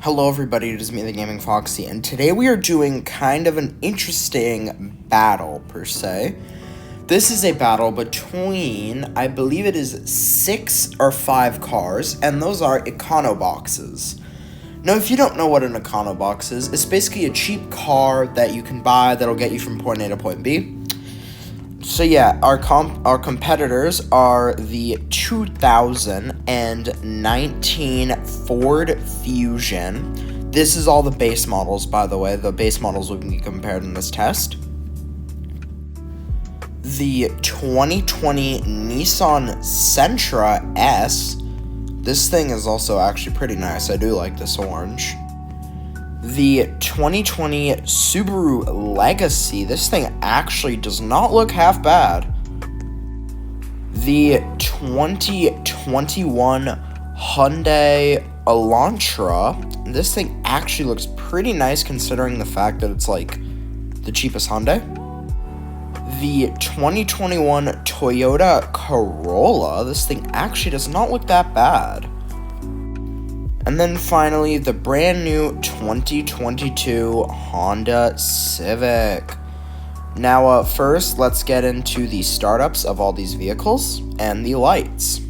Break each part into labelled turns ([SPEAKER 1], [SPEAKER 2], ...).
[SPEAKER 1] Hello everybody, it is me, the Gaming Foxy, and today we are doing kind of an interesting battle, per se. This is a battle between, I believe it is 6 or 5 cars, and those are econo boxes. Now, if you don't know what an econo box is, it's basically a cheap car that you can buy that'll get you from point A to point B. So yeah, our competitors are the 2019 Ford Fusion. This is all the base models, by the way. The base models will be compared in this test. The 2020 Nissan Sentra S. This thing is also actually pretty nice. I do like this orange. The 2020 Subaru Legacy. This thing actually does not look half bad. The 2021 Hyundai Elantra. This thing actually looks pretty nice considering the fact that it's like the cheapest Hyundai. The 2021 Toyota Corolla. This thing actually does not look that bad. And then finally, the brand new 2022 Honda Civic. Now, first, let's get into the startups of all these vehicles and the lights.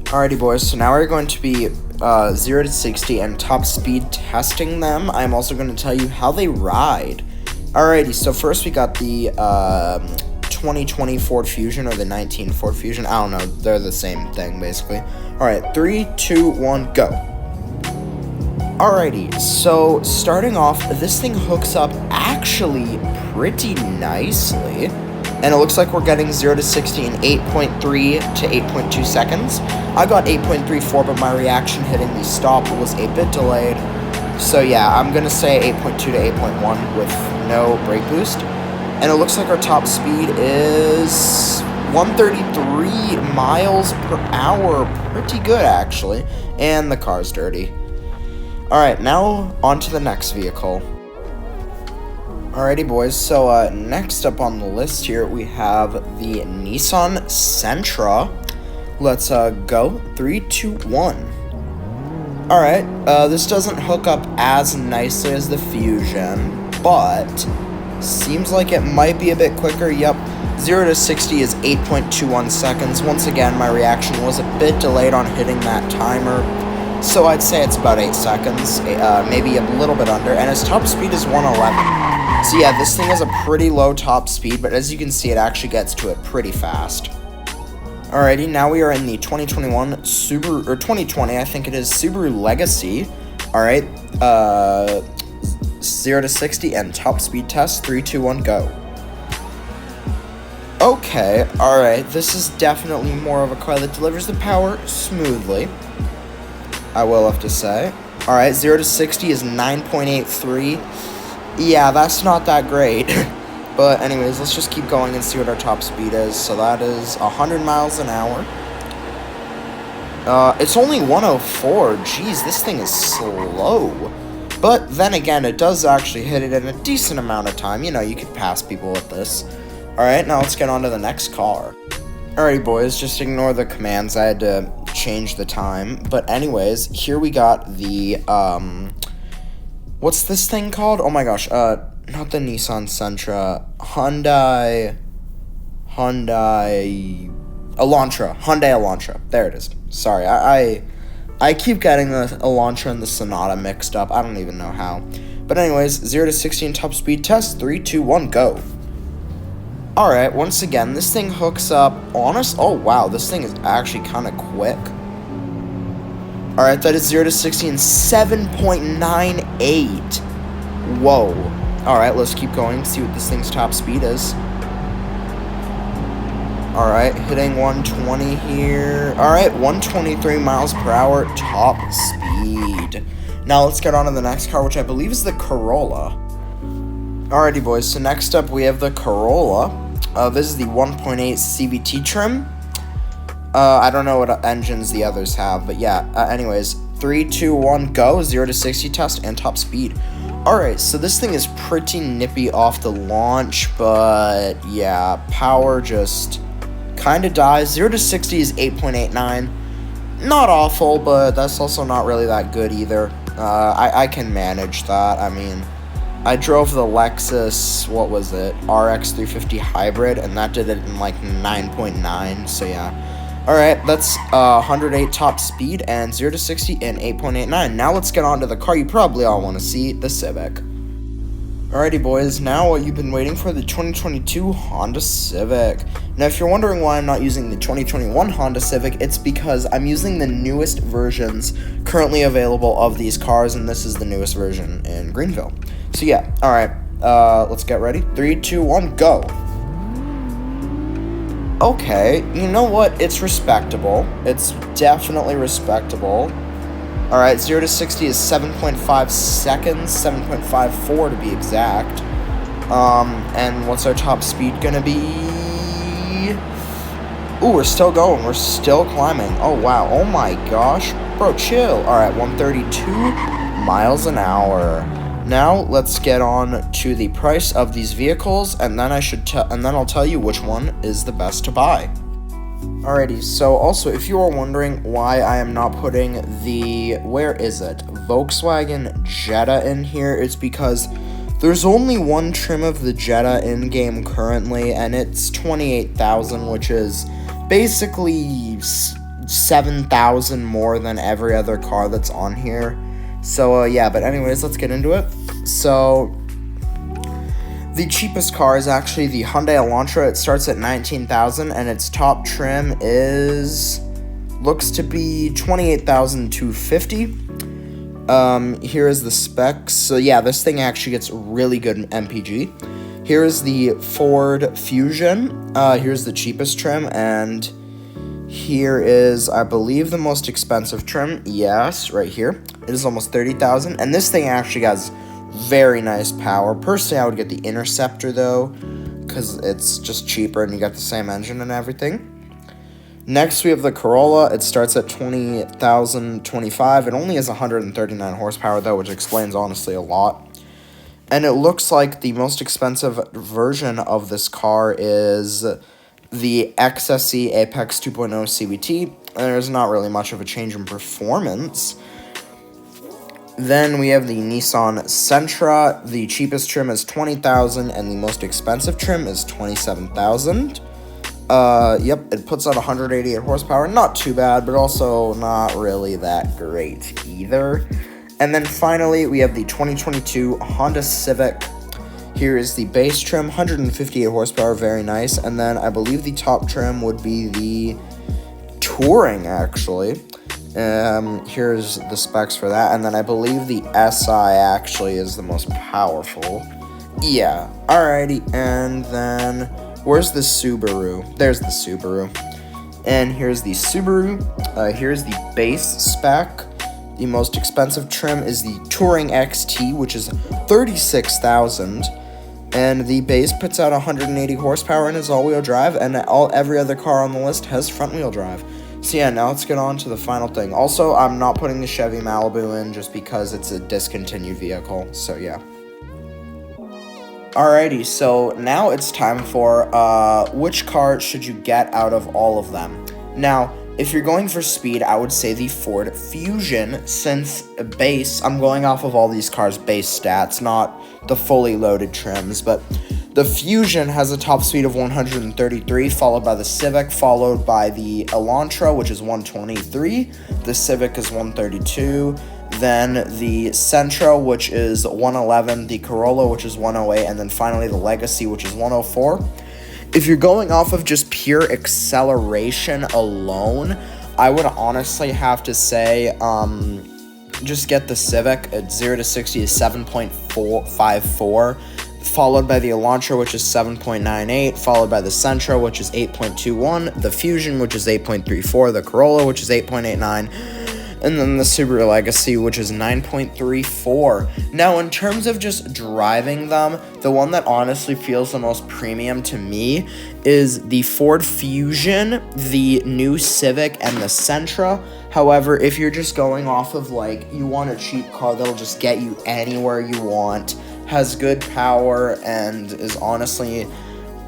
[SPEAKER 1] Alrighty boys, so now we're going to be 0 to 60 and top speed testing them. I'm also going to tell you how they ride. Alrighty, so first we got the 2020 Ford Fusion or the 19 Ford Fusion. I don't know, they're the same thing basically. Alright, 3, 2, 1, go. Alrighty, so starting off, this thing hooks up actually pretty nicely. And it looks like we're getting 0 to 60 in 8.3 to 8.2 seconds. I got 8.34, but my reaction hitting the stop was a bit delayed. So yeah, I'm going to say 8.2 to 8.1 with no brake boost. And it looks like our top speed is 133 miles per hour. Pretty good, actually. And the car's dirty. Alright, now on to the next vehicle. Alrighty boys, so next up on the list here we have the Nissan Sentra. Let's go. 3, 2, 1. Alright, this doesn't hook up as nicely as the Fusion, but Seems like it might be a bit quicker. Yep, 0 to 60 is 8.21 seconds. Once again, my reaction was a bit delayed on hitting that timer, so I'd say it's about 8 seconds, maybe a little bit under, and its top speed is 111. So yeah, this thing has a pretty low top speed, but as you can see, it actually gets to it pretty fast. Alrighty, now we are in the 2021 Subaru, or 2020, I think it is, Subaru Legacy. Alright, 0 to 60 and top speed test, 3, 2, 1, go. Okay, alright, this is definitely more of a car that delivers the power smoothly, I will have to say. Alright, 0 to 60 is 9.83. Yeah, that's not that great. But anyways, let's just keep going and see what our top speed is. So that is 100 miles an hour. It's only 104. Jeez, this thing is slow. But then again, it does actually hit it in a decent amount of time. You know, you could pass people with this. Alright, now let's get on to the next car. Alrighty, boys, just ignore the commands. I had to change the time. But anyways, here we got the, what's this thing called? Oh my gosh, not the Nissan Sentra. Hyundai Elantra. There it is. Sorry, I keep getting the Elantra and the Sonata mixed up. I don't even know how. But anyways, 0 to 60 in top speed test. 3, 2, 1, go. Alright, once again, this thing hooks up. Oh wow, this thing is actually kind of quick. Alright, that is 0 to 60 in 7.98. Whoa. Alright, let's keep going, see what this thing's top speed is. Alright, hitting 120 here. Alright, 123 miles per hour, top speed. Now let's get on to the next car, which I believe is the Corolla. Alrighty, boys, so next up we have the Corolla. This is the 1.8 CVT trim. I don't know what engines the others have, but yeah, anyways, 3, 2, 1, go, 0 to 60 test, and top speed. Alright, so this thing is pretty nippy off the launch, but yeah, power just kind of dies. 0 to 60 is 8.89. Not awful, but that's also not really that good either. I can manage that. I mean, I drove the Lexus, what was it, RX 350 Hybrid, and that did it in like 9.9, so yeah. Alright, that's 108 top speed and 0 to 60 in 8.89. Now let's get on to the car you probably all want to see, the Civic. Alrighty, boys, now you've been waiting for the 2022 Honda Civic. Now, if you're wondering why I'm not using the 2021 Honda Civic, it's because I'm using the newest versions currently available of these cars, and this is the newest version in Greenville. So yeah, alright, let's get ready. 3, 2, 1, go. Okay, you know what? It's respectable. It's definitely respectable. Alright, 0 to 60 is 7.5 seconds, 7.54 to be exact. And what's our top speed gonna be? Ooh, we're still going. We're still climbing. Oh, wow. Oh my gosh. Bro, chill. Alright, 132 miles an hour. Now, let's get on to the price of these vehicles, and then I'll tell you which one is the best to buy. Alrighty, so also, if you are wondering why I am not putting the, where is it, Volkswagen Jetta in here, it's because there's only one trim of the Jetta in-game currently, and it's $28,000, which is basically $7,000 more than every other car that's on here. So, yeah, but anyways, let's get into it. So, the cheapest car is actually the Hyundai Elantra. It starts at $19,000, and its top trim looks to be $28,250. Here is the specs. So yeah, this thing actually gets really good MPG. Here is the Ford Fusion. Here's the cheapest trim, and here is, I believe, the most expensive trim. Yes, right here. It is almost $30,000, and this thing actually has very nice power. Personally, I would get the Interceptor, though, because it's just cheaper and you got the same engine and everything. Next, we have the Corolla. It starts at $20,025. It only has 139 horsepower, though, which explains, honestly, a lot. And it looks like the most expensive version of this car is the XSE Apex 2.0 CVT. And there's not really much of a change in performance. Then we have the Nissan Sentra. The cheapest trim is $20,000 and the most expensive trim is $27,000. Yep, it puts out 188 horsepower. Not too bad, but also not really that great either. And then finally, we have the 2022 Honda Civic. Here is the base trim, 158 horsepower, very nice. And then I believe the top trim would be the Touring, actually. Here's the specs for that. And then I believe the SI actually is the most powerful. Yeah, alrighty. And then where's the Subaru? There's the Subaru. And here's the Subaru. Here's the base spec. The most expensive trim is the Touring XT, which is $36,000. And the base puts out 180 horsepower and is all-wheel drive, and every other car on the list has front-wheel drive. So yeah, now let's get on to the final thing. Also, I'm not putting the Chevy Malibu in just because it's a discontinued vehicle, so yeah. Alrighty, so now it's time for which car should you get out of all of them. Now, if you're going for speed, I would say the Ford Fusion, since base, I'm going off of all these cars' base stats, not the fully loaded trims, but the Fusion has a top speed of 133, followed by the Civic, followed by the Elantra, which is 123, the Civic is 132, then the Sentra, which is 111, the Corolla, which is 108, and then finally the Legacy, which is 104. If you're going off of just pure acceleration alone, I would honestly have to say, just get the Civic at 0 to 60 is 7.54, followed by the Elantra, which is 7.98, followed by the Sentra, which is 8.21, the Fusion, which is 8.34, the Corolla, which is 8.89, and then the Subaru Legacy, which is 9.34. Now, in terms of just driving them, the one that honestly feels the most premium to me is the Ford Fusion, the new Civic, and the Sentra. However, if you're just going off of, like, you want a cheap car that'll just get you anywhere you want, has good power, and is honestly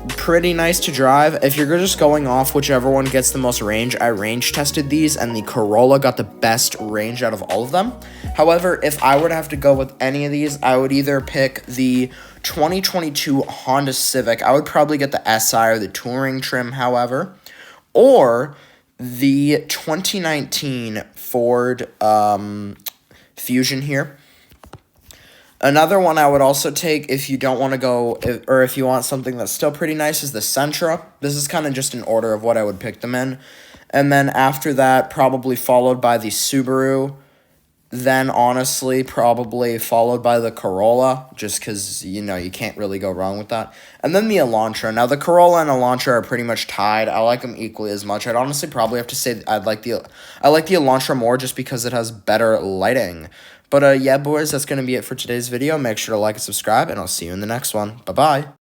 [SPEAKER 1] pretty nice to drive. If you're just going off whichever one gets the most range, I range tested these and the Corolla got the best range out of all of them. However, if I were to have to go with any of these, I would either pick the 2022 Honda Civic. I would probably get the SI or the Touring trim, however, or the 2019 Ford Fusion here. Another one I would also take if you don't want to go, or if you want something that's still pretty nice, is the Sentra. This is kind of just in order of what I would pick them in. And then after that, probably followed by the Subaru. Then, honestly, probably followed by the Corolla, just because, you know, you can't really go wrong with that. And then the Elantra. Now, the Corolla and Elantra are pretty much tied. I like them equally as much. I'd honestly probably have to say I like the Elantra more just because it has better lighting. But, yeah, boys, that's going to be it for today's video. Make sure to like and subscribe, and I'll see you in the next one. Bye-bye.